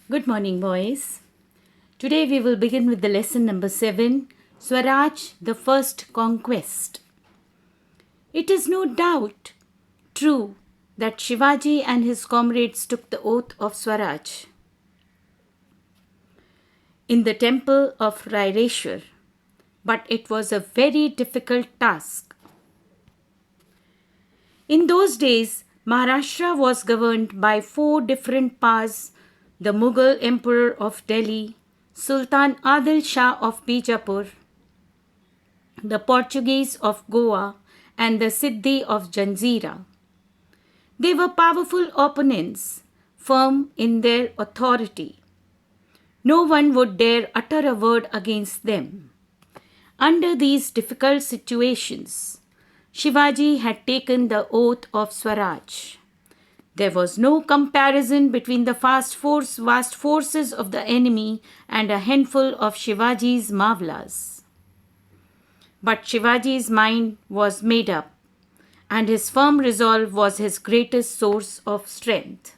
Good morning, boys. Today we will begin with the lesson number 7, Swaraj, the First Conquest. It is no doubt true that Shivaji and his comrades took the oath of Swaraj in the temple of Raireshwar, but it was a very difficult task. In those days, Maharashtra was governed by 4 different Pas: the Mughal Emperor of Delhi, Sultan Adil Shah of Bijapur, the Portuguese of Goa, and the Siddhi of Janjira. They were powerful opponents, firm in their authority. No one would dare utter a word against them. Under these difficult situations, Shivaji had taken the oath of Swaraj. There was no comparison between the vast forces of the enemy and a handful of Shivaji's Mavlas. But Shivaji's mind was made up, and his firm resolve was his greatest source of strength.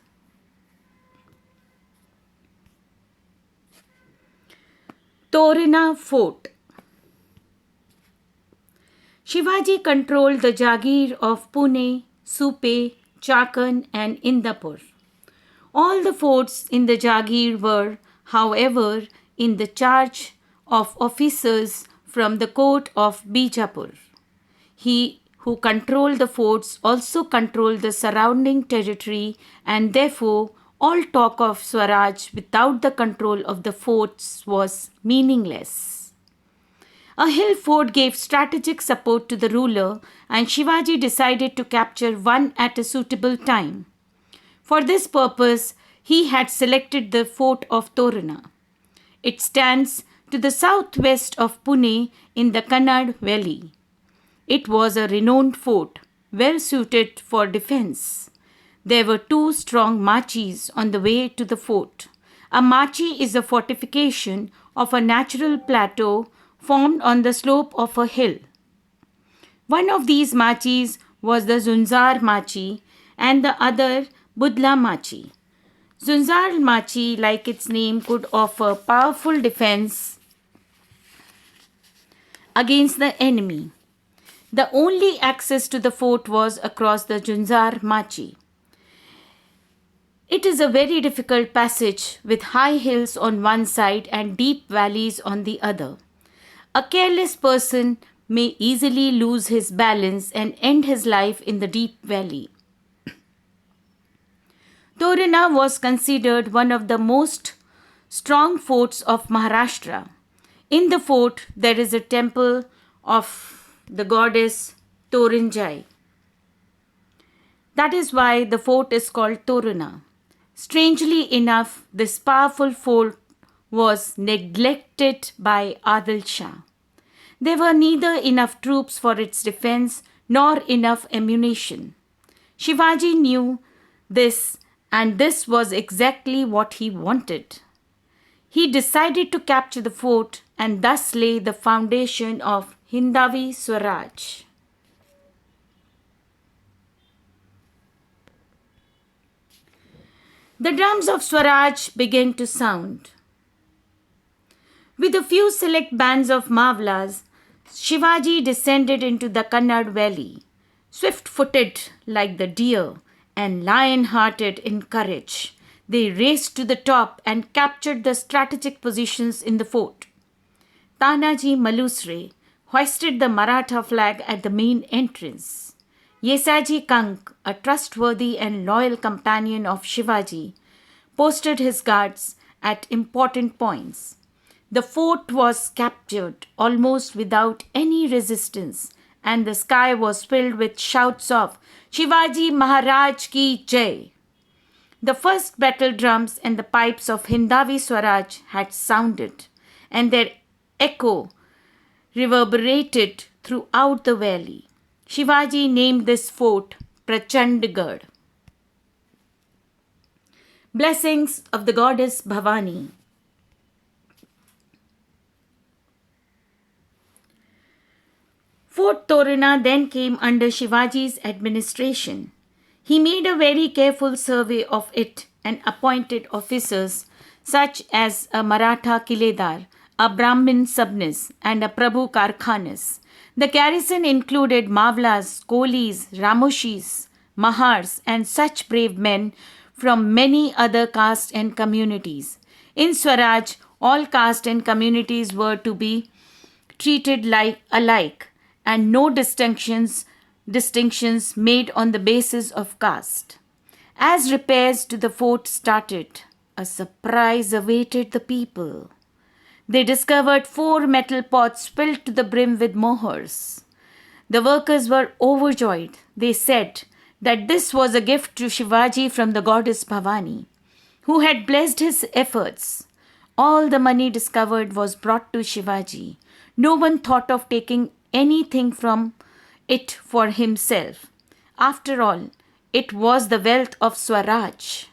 Torina Fort. Shivaji controlled the Jagir of Pune, Supe, Chakan, and Indapur. All the forts in the Jagir were, however, in the charge of officers from the court of Bijapur. He who controlled the forts also controlled the surrounding territory, and therefore all talk of Swaraj without the control of the forts was meaningless. A hill fort gave strategic support to the ruler, and Shivaji decided to capture one at a suitable time. For this purpose, he had selected the fort of Torana. It stands to the southwest of Pune in the Kannad Valley. It was a renowned fort, well suited for defense. There were 2 strong machis on the way to the fort. A machi is a fortification of a natural plateau formed on the slope of a hill. One of these machis was the Zunzar Machi and the other Budla Machi. Zunzar Machi, like its name, could offer powerful defense against the enemy. The only access to the fort was across the Zunzar Machi. It is a very difficult passage with high hills on one side and deep valleys on the other. A careless person may easily lose his balance and end his life in the deep valley. Torana was considered one of the most strong forts of Maharashtra. In the fort, there is a temple of the goddess Torinjai. That is why the fort is called Torana. Strangely enough, this powerful fort was neglected by Adil Shah. There were neither enough troops for its defense nor enough ammunition. Shivaji knew this, and this was exactly what he wanted. He decided to capture the fort and thus lay the foundation of Hindavi Swaraj. The drums of Swaraj began to sound. With a few select bands of Mavlas, Shivaji descended into the Kannad Valley, swift-footed like the deer and lion-hearted in courage. They raced to the top and captured the strategic positions in the fort. Tanaji Malusre hoisted the Maratha flag at the main entrance. Yesaji Kank, a trustworthy and loyal companion of Shivaji, posted his guards at important points. The fort was captured almost without any resistance, and the sky was filled with shouts of Shivaji Maharaj Ki Jai. The first battle drums and the pipes of Hindavi Swaraj had sounded, and their echo reverberated throughout the valley. Shivaji named this fort Prachandgarh. Blessings of the goddess Bhavani. Fort Torana then came under Shivaji's administration. He made a very careful survey of it and appointed officers such as a Maratha Kiledar, a Brahmin Sabnis, and a Prabhu Karkhanis. The garrison included Mavlas, Kolis, Ramoshis, Mahars, and such brave men from many other castes and communities. In Swaraj, all castes and communities were to be treated like alike and no distinctions made on the basis of caste. As repairs to the fort started, a surprise awaited the people. They discovered 4 metal pots filled to the brim with mohurs. The workers were overjoyed. They said that this was a gift to Shivaji from the goddess Bhavani, who had blessed his efforts. All the money discovered was brought to Shivaji. No one thought of taking anything from it for himself. After all, it was the wealth of Swaraj.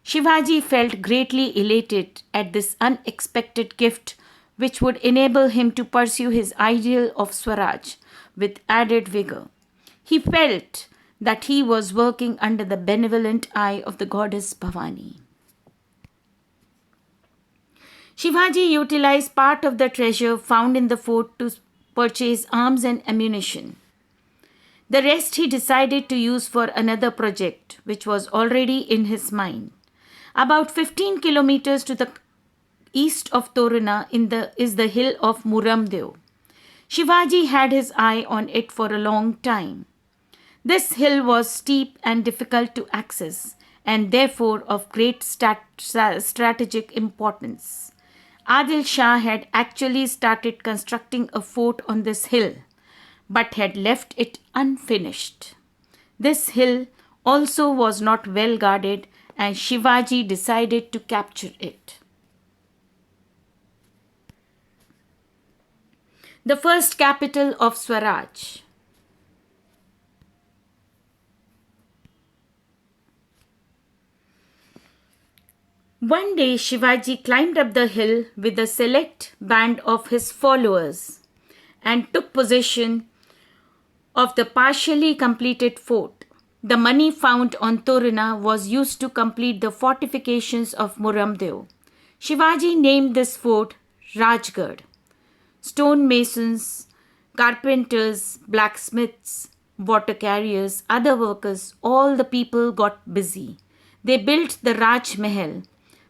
Shivaji felt greatly elated at this unexpected gift, which would enable him to pursue his ideal of Swaraj with added vigor. He felt that he was working under the benevolent eye of the goddess Bhavani. Shivaji utilized part of the treasure found in the fort to purchase arms and ammunition. The rest he decided to use for another project, which was already in his mind. About 15 kilometers to the east of Toruna is the hill of Muramdev. Shivaji had his eye on it for a long time. This hill was steep and difficult to access, and therefore of great strategic importance. Adil Shah had actually started constructing a fort on this hill, but had left it unfinished. This hill also was not well guarded, and Shivaji decided to capture it. The first capital of Swaraj. One day Shivaji climbed up the hill with a select band of his followers and took possession of the partially completed fort. The money found on Toruna was used to complete the fortifications of Muramdev. Shivaji named this fort Rajgarh. Stonemasons, carpenters, blacksmiths, water carriers, other workers, all the people got busy. They built the Raj Mahal,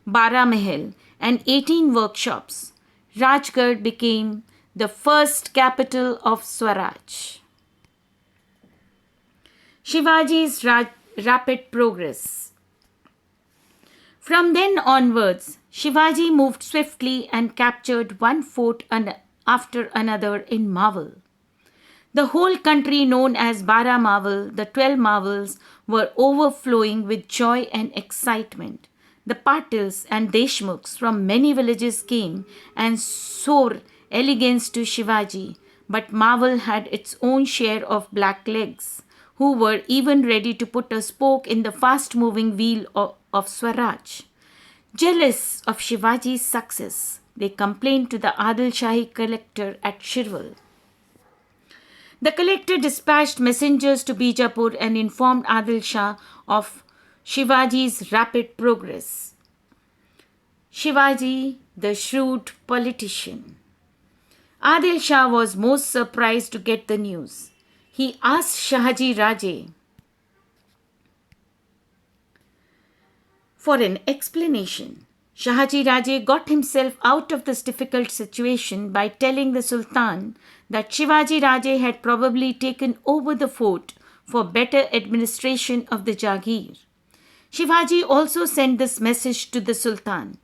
Bara Mahal, and 18 workshops. Rajgarh became the first capital of Swaraj. Shivaji's rapid progress. From then onwards, Shivaji moved swiftly and captured one fort after another in Mawal. The whole country known as Bara Mawal, the 12 Mawals, were overflowing with joy and excitement. The Patils and Deshmukhs from many villages came and swore allegiance to Shivaji, but Mawal had its own share of blacklegs, who were even ready to put a spoke in the fast-moving wheel of Swaraj. Jealous of Shivaji's success, they complained to the Adil Shahi collector at Shirwal. The collector dispatched messengers to Bijapur and informed Adil Shah of Shivaji's rapid progress. Shivaji, the shrewd politician. Adil Shah was most surprised to get the news. He asked Shahaji Raje for an explanation. Shahaji Raje got himself out of this difficult situation by telling the Sultan that Shivaji Raje had probably taken over the fort for better administration of the Jagir. Shivaji also sent this message to the Sultan.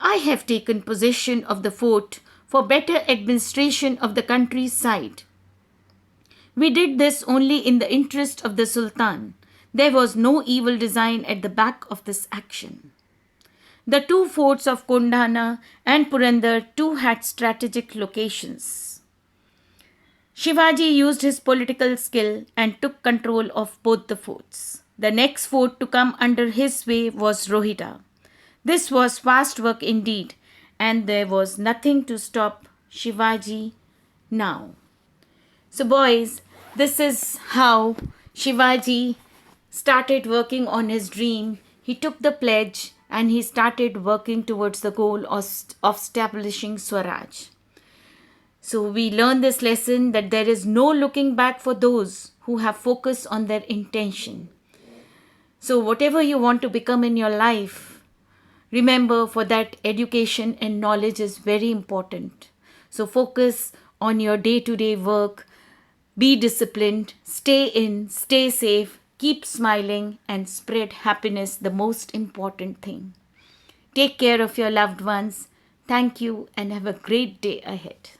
I have taken possession of the fort for better administration of the countryside. We did this only in the interest of the Sultan. There was no evil design at the back of this action. The two forts of Kondana and Purandar too had strategic locations. Shivaji used his political skill and took control of both the forts. The next fort to come under his sway was Rohita. This was fast work indeed, and there was nothing to stop Shivaji now. So boys, this is how Shivaji started working on his dream. He took the pledge and he started working towards the goal of establishing Swaraj. So we learn this lesson that there is no looking back for those who have focused on their intention. So whatever you want to become in your life, remember for that education and knowledge is very important. So focus on your day-to-day work, be disciplined, stay in, stay safe, keep smiling and spread happiness, the most important thing. Take care of your loved ones. Thank you and have a great day ahead.